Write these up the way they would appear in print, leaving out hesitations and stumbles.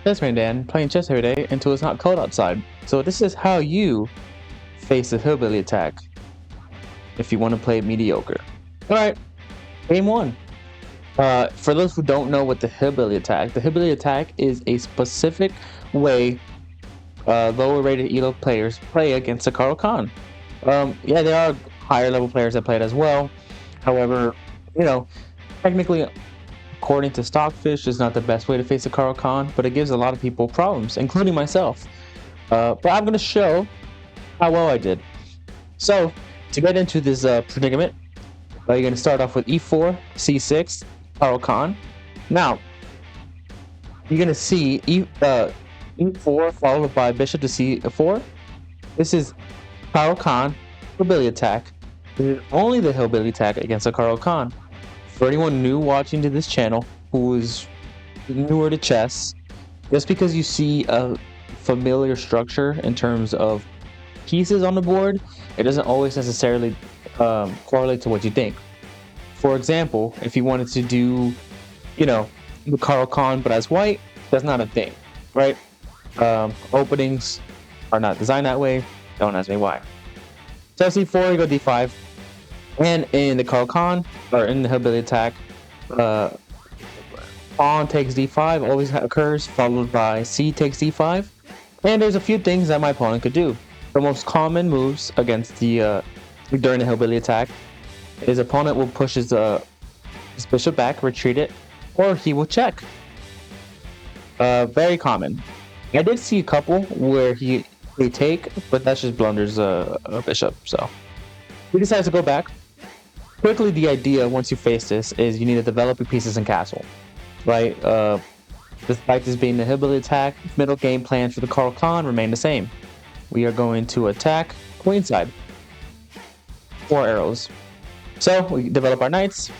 That's me, Dan, playing chess every day until it's not cold outside. So this is how you face a hillbilly attack if you want to play mediocre. Alright, game one. For those who don't know what the hillbilly attack is a specific way lower rated ELO players play against a Carl Khan. Yeah, there are higher level players that play it as well. However, technically, according to Stockfish, is not the best way to face a Carl Khan, but it gives a lot of people problems, including myself. But I'm going to show how well I did. So, to get into this predicament, you're going to start off with e4, c6, Carl Khan. Now, you're going to see e4 followed by bishop to c4. This is Carl Khan hillbilly attack. This is only the hillbilly attack against a Carl Khan. For anyone new watching to this channel who is newer to chess, just because you see a familiar structure in terms of pieces on the board, it doesn't always necessarily correlate to what you think. For example, if you wanted to do, the Carl Khan but as white, that's not a thing, right? Openings are not designed that way. Don't ask me why. So c4, you go d5. And in the Carl Khan, or in the hillbilly attack, pawn takes d5 always occurs, followed by c takes d5. And there's a few things that my opponent could do. The most common moves against the during the hillbilly attack is opponent will push his bishop back, retreat it, or he will check. Very common. I did see a couple where he take, but that's just blunders a bishop. So he decides to go back. Quickly, the idea once you face this is you need to develop your pieces and castle, right? Despite this being the hillbilly attack, middle game plans for the Carl Khan remain the same. We are going to attack queenside. 4 arrows. So we develop our knights.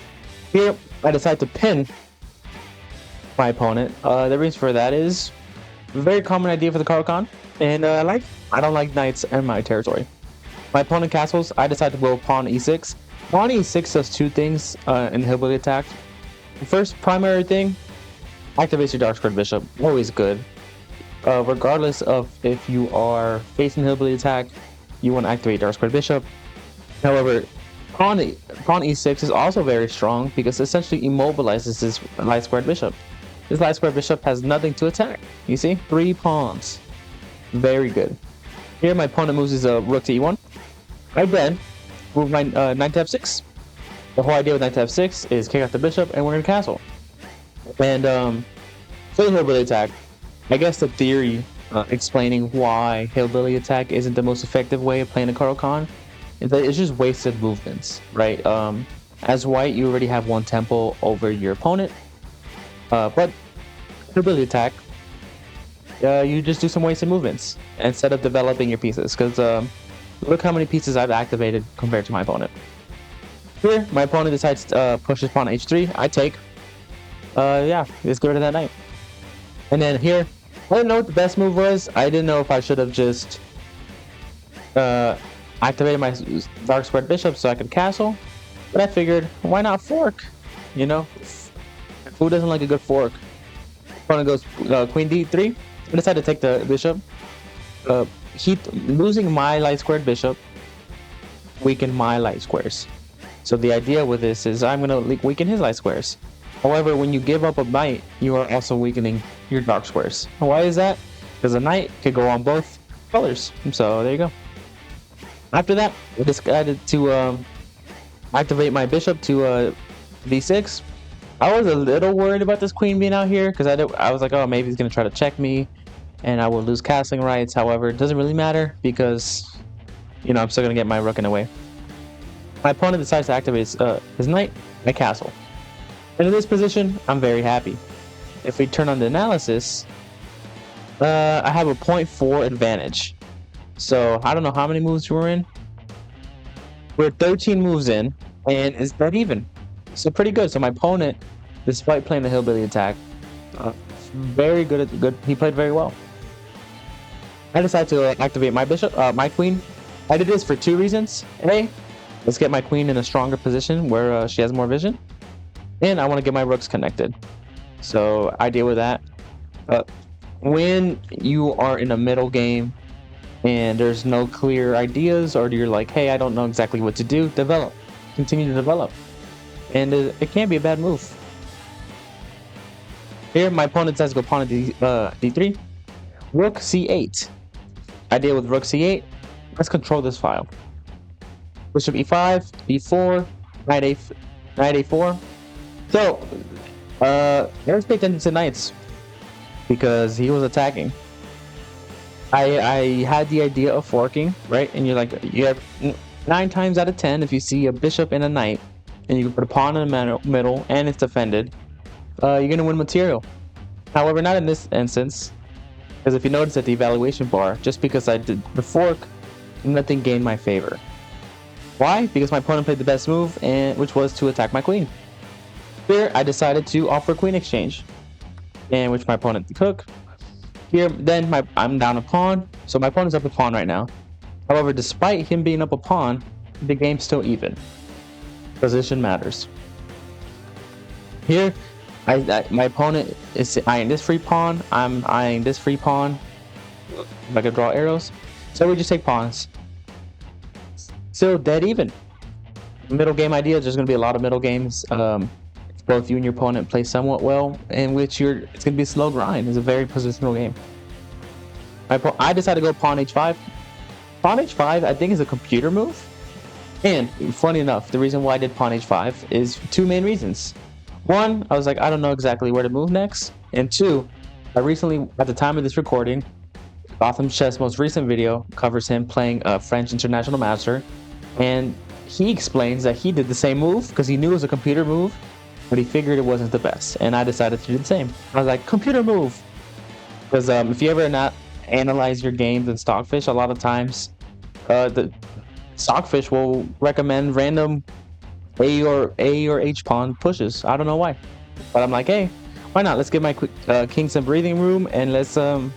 Here, I decide to pin my opponent. The reason for that is a very common idea for the Carl Khan, and I don't like knights in my territory. My opponent castles. I decide to go pawn e6. Pawn e6 does two things in the hillbilly attack. The first primary thing, activates your dark squared bishop. Always good. Regardless of if you are facing the hillbilly attack, you want to activate dark squared bishop. However, pawn e6 is also very strong because it essentially immobilizes this light squared bishop. This light squared bishop has nothing to attack. You see? 3 pawns. Very good. Here my opponent moves his rook to e1. I then move my knight to f6. The whole idea with knight to f6 is kick out the bishop and we're going to castle. And for the hillbilly attack, I guess the theory explaining why hillbilly attack isn't the most effective way of playing a Carl Khan is that it's just wasted movements, right? As white, you already have one tempo over your opponent. But hillbilly attack, you just do some wasted movements instead of developing your pieces. Because look how many pieces I've activated compared to my opponent. Here, my opponent decides to push his pawn to h3. I take. Yeah, let's get rid of that knight. And then here, I didn't know what the best move was. I didn't know if I should have just activated my dark squared bishop so I could castle. But I figured, why not fork? Who doesn't like a good fork? Opponent goes queen d3. I decided to take the bishop. Losing my light squared bishop weakened my light squares. So the idea with this is I'm going to weaken his light squares. However, when you give up a knight, you are also weakening your dark squares. Why is that? Because a knight could go on both colors. So there you go. After that, I decided to activate my bishop to d6. I was a little worried about this queen being out here because I was like, oh, maybe he's going to try to check me and I will lose castling rights. However, it doesn't really matter because, I'm still going to get my rook in the way. My opponent decides to activate his knight, I castle. And in this position, I'm very happy. If we turn on the analysis, I have a 0.4 advantage. So I don't know how many moves we're in. We're 13 moves in, and it's dead even. So pretty good. So my opponent, despite playing the hillbilly attack, very good. He played very well. I decided to activate my bishop, my queen. I did this for 2 reasons. A, let's get my queen in a stronger position where she has more vision. And I want to get my rooks connected. So I deal with that. When you are in a middle game and there's no clear ideas, or you're like, hey, I don't know exactly what to do, develop. Continue to develop. And it can't be a bad move. Here, my opponent decides to go pawn at d3. Rook c8. Idea with rook c8, let's control this file. Bishop e5, b4, knight a4. So, let's pay attention to knights because he was attacking. I had the idea of forking, right? And you're like, you have 9 times out of 10, if you see a bishop and a knight, and you can put a pawn in the middle and it's defended, you're gonna win material. However, not in this instance, because if you notice at the evaluation bar, just because I did the fork, nothing gained my favor. Why? Because my opponent played the best move, which was to attack my queen. Here, I decided to offer queen exchange, and which my opponent took. Here, then I'm down a pawn, so my opponent's up a pawn right now. However, despite him being up a pawn, the game's still even. Position matters. Here, my opponent is eyeing this free pawn. I'm eyeing this free pawn. If I could draw arrows, so we just take pawns. Still dead even. Middle game idea. There's going to be a lot of middle games. Both you and your opponent play somewhat well, in which it's going to be a slow grind. It's a very positional game. I decided to go pawn h5. Pawn h5, I think, is a computer move. And funny enough, the reason why I did pawn h5 is 2 main reasons. One, I was like, I don't know exactly where to move next. And 2, I recently, at the time of this recording, Gotham Chess' most recent video covers him playing a French International Master. And he explains that he did the same move because he knew it was a computer move, but he figured it wasn't the best. And I decided to do the same. I was like, computer move. Because if you ever not analyze your games in Stockfish, a lot of times the Stockfish will recommend random A or H pawn pushes. I don't know why, but I'm like, hey, why not? Let's give my king some breathing room, and let's I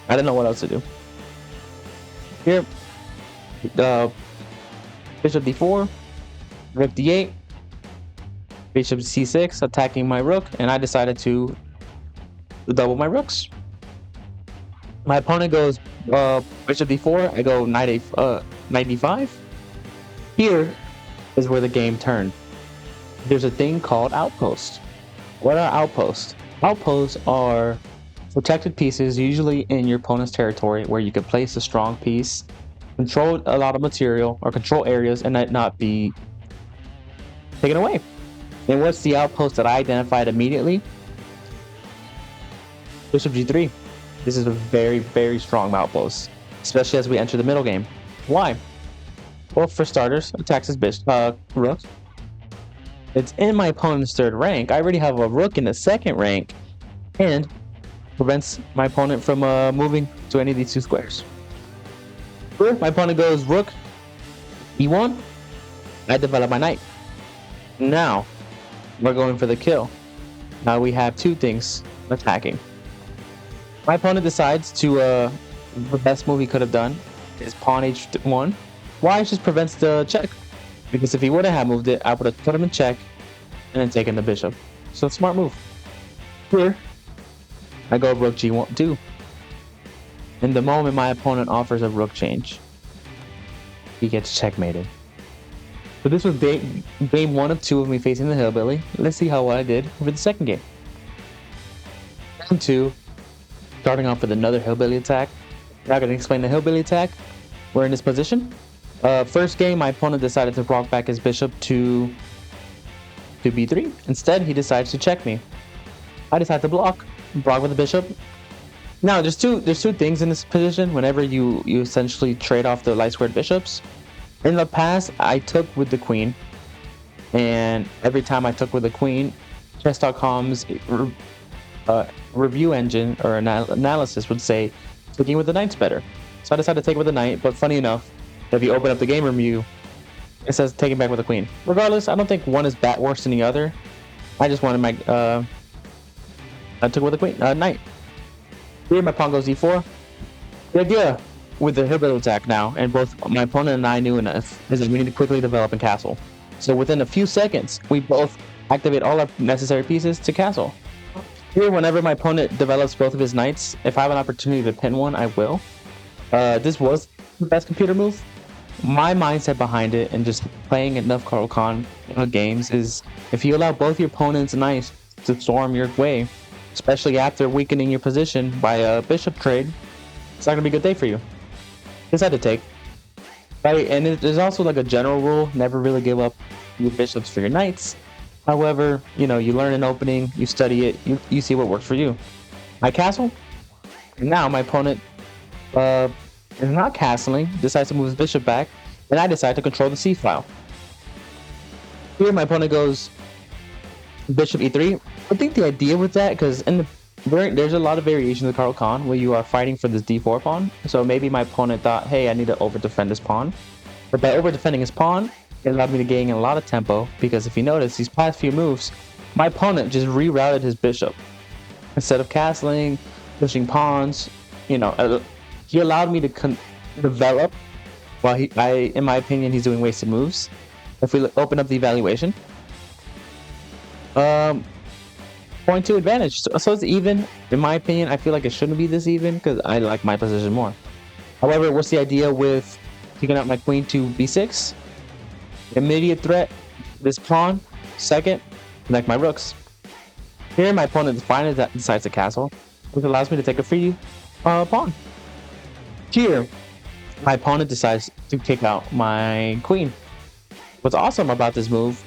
don't know what else to do. Here, bishop d4, rook d8, bishop c6, attacking my rook, and I decided to double my rooks. My opponent goes bishop d4. I go knight d5. Here is where the game turned. There's a thing called outposts. What are outposts? Outposts are protected pieces, usually in your opponent's territory, where you can place a strong piece, control a lot of material, or control areas, and not be taken away. And what's the outpost that I identified immediately? Bishop g3. This is a very, very strong outpost, especially as we enter the middle game. Why? Well, for starters, attacks his rook. It's in my opponent's 3rd rank. I already have a rook in the 2nd rank, and prevents my opponent from moving to any of these 2 squares. Here, my opponent goes rook e1. I develop my knight. Now, we're going for the kill. Now we have 2 things attacking. My opponent decides to, the best move he could have done is pawn h1. Why? It just prevents the check. Because if he wouldn't have moved it, I would have put him in check and then taken the bishop. So smart move. Here, I go rook g2. In the moment my opponent offers a rook change, he gets checkmated. So this was game 1 of 2 of me facing the Hillbilly. Let's see how I did for the second game. Game 2, starting off with another Hillbilly attack. Now I'm going to explain the Hillbilly attack. We're in this position. First game, my opponent decided to block back his bishop to b3. Instead, he decides to check me. I decide to block with the bishop. Now, there's two things in this position. Whenever you essentially trade off the light squared bishops. In the past, I took with the queen, and every time I took with the queen, Chess.com's review engine or analysis would say taking with the knight's better. So I decided to take with the knight. But funny enough, if you open up the game review, it says taking back with the queen. Regardless, I don't think one is worse than the other. I just wanted my I took with the queen knight. Here my pawn goes e4. The idea with the Hillbilly attack now, and both my opponent and I knew enough, is that we need to quickly develop and castle. So within a few seconds, we both activate all our necessary pieces to castle. Here, whenever my opponent develops both of his knights, if I have an opportunity to pin one, I will. This was the best computer move. My mindset behind it and just playing enough Carl Khan games is if you allow both your opponent's knights to storm your way, especially after weakening your position by a bishop trade, it's not going to be a good day for you. Just had to take. Right, and there's also like a general rule, never really give up your bishops for your knights. However, you learn an opening, you study it, you see what works for you. My castle, and now my opponent is not castling, decides to move his bishop back, and I decide to control the c file. Here my opponent goes bishop e3. I think the idea with that, because there's a lot of variations of Carl Khan where you are fighting for this d4 pawn. So maybe my opponent thought, hey, I need to over-defend this pawn. But by over-defending his pawn, it allowed me to gain a lot of tempo, because if you notice, these past few moves, my opponent just rerouted his bishop. Instead of castling, pushing pawns, he allowed me to develop, while in my opinion, he's doing wasted moves. If we open up the evaluation, 0.2 advantage. So it's even. In my opinion, I feel like it shouldn't be this even because I like my position more. However, what's the idea with taking out my queen to b6? Immediate threat, this pawn. Second, connect my rooks. Here, my opponent finally decides to castle, which allows me to take a free pawn. Here, my opponent decides to kick out my queen. What's awesome about this move,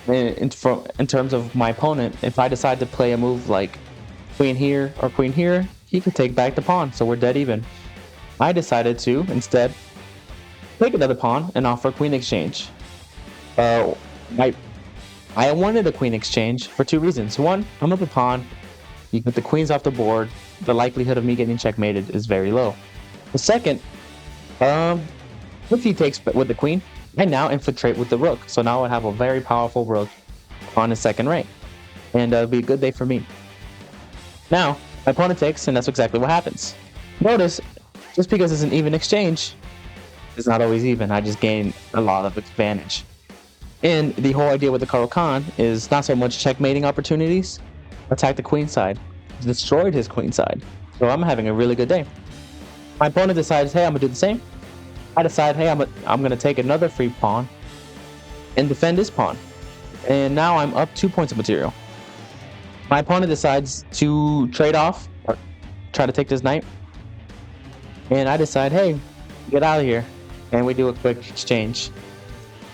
in terms of my opponent, if I decide to play a move like queen here or queen here, he can take back the pawn, so we're dead even. I decided to instead take another pawn and offer a queen exchange. I wanted a queen exchange for two reasons. One, I'm up a pawn, you get the queens off the board, the likelihood of me getting checkmated is very low. The second, if he takes with the queen, I now infiltrate with the rook, so now I have a very powerful rook on his second rank, and it'll be a good day for me. Now, my opponent takes, and that's exactly what happens. Notice, just because it's an even exchange, it's not always even. I just gain a lot of advantage. And the whole idea with the Carl Khan is not so much checkmating opportunities, attack the queen side. Destroyed his queen side. So I'm having a really good day. My opponent decides, hey, I'm gonna do the same. I decide, hey, I'm gonna take another free pawn and defend this pawn. And now I'm up 2 points of material. My opponent decides to trade off, or try to take this knight. And I decide, hey, get out of here. And we do a quick exchange.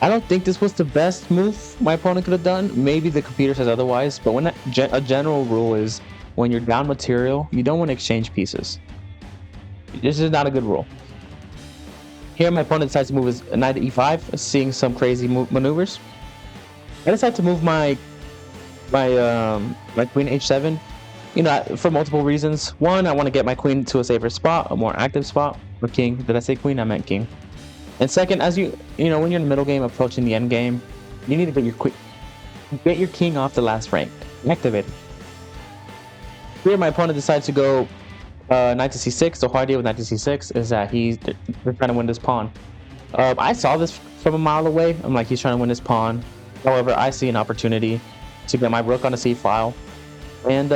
I don't think this was the best move my opponent could have done. Maybe the computer says otherwise, but when a general rule is when you're down material, you don't want to exchange pieces. This is not a good rule. Here, my opponent decides to move his knight to e5, seeing some crazy maneuvers. I decide to move my queen h7, for multiple reasons. One, I want to get my queen to a safer spot, a more active spot. Or king. Did I say queen? I meant king. And second, as when you're in the middle game approaching the end game, you need to get your king off the last rank, activate. Here, my opponent decides to go knight to c6. The whole idea with knight to c6 is that they're trying to win this pawn. I saw this from a mile away. I'm like, he's trying to win this pawn. However, I see an opportunity to get my rook on a c file and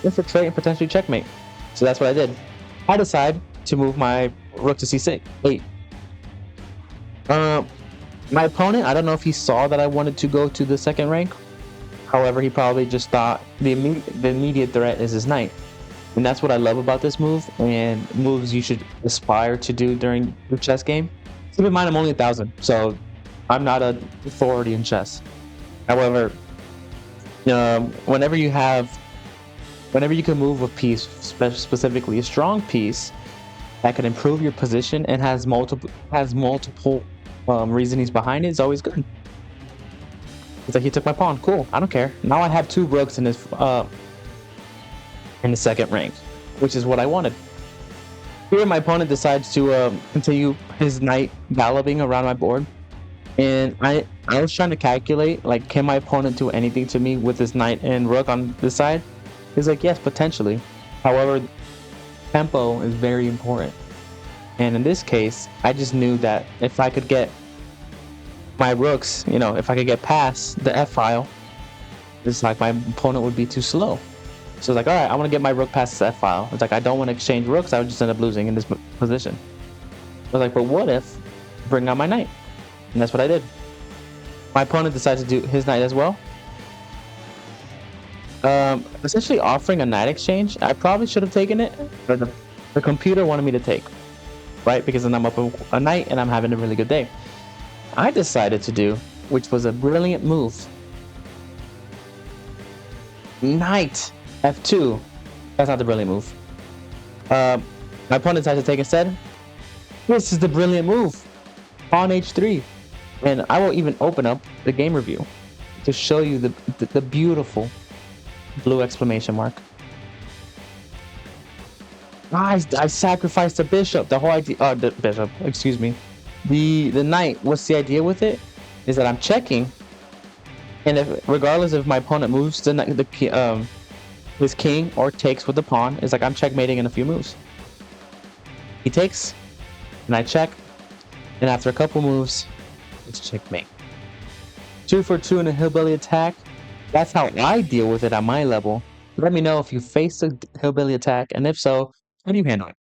infiltrate and potentially checkmate. So that's what I did. I decide to move my rook to c6. 8. My opponent, I don't know if he saw that I wanted to go to the second rank. However, he probably just thought the immediate threat is his knight. And that's what I love about this move, and moves you should aspire to do during your chess game. Keep in mind, I'm only 1,000, so I'm not an authority in chess. However, whenever you can move a piece, specifically a strong piece, that can improve your position and has multiple reasonings behind it, is always good. It's like, he took my pawn. Cool. I don't care. Now I have 2 rooks in the second rank, which is what I wanted. Here, my opponent decides to continue his knight galloping around my board, and I was trying to calculate, like, can my opponent do anything to me with this knight and rook on this side? He's like, yes, potentially. However, tempo is very important. And in this case, I just knew that if I could get my rooks, if I could get past the F file, it's like my opponent would be too slow. So it's like, all right, I want to get my rook past this F file. It's like, I don't want to exchange rooks. I would just end up losing in this position. I was like, but what if I bring out my knight? And that's what I did. My opponent decided to do his knight as well. Essentially offering a knight exchange. I probably should have taken it, but the computer wanted me to take, right? Because then I'm up a knight and I'm having a really good day. I decided to do, which was a brilliant move, knight F2. That's not the brilliant move. My opponent decided to take instead. This is the brilliant move, pawn H3. And I will even open up the game review to show you the beautiful blue exclamation mark. I sacrificed the bishop. The whole idea, the bishop, excuse me, the knight. What's the idea with it? Is that I'm checking, and if regardless if my opponent moves his king or takes with the pawn, it's like I'm checkmating in a few moves. He takes, and I check, and after a couple moves, it's checkmate. 2 for 2 in a hillbilly attack. That's how I deal with it at my level. Let me know if you face a hillbilly attack, and if so, how do you handle it?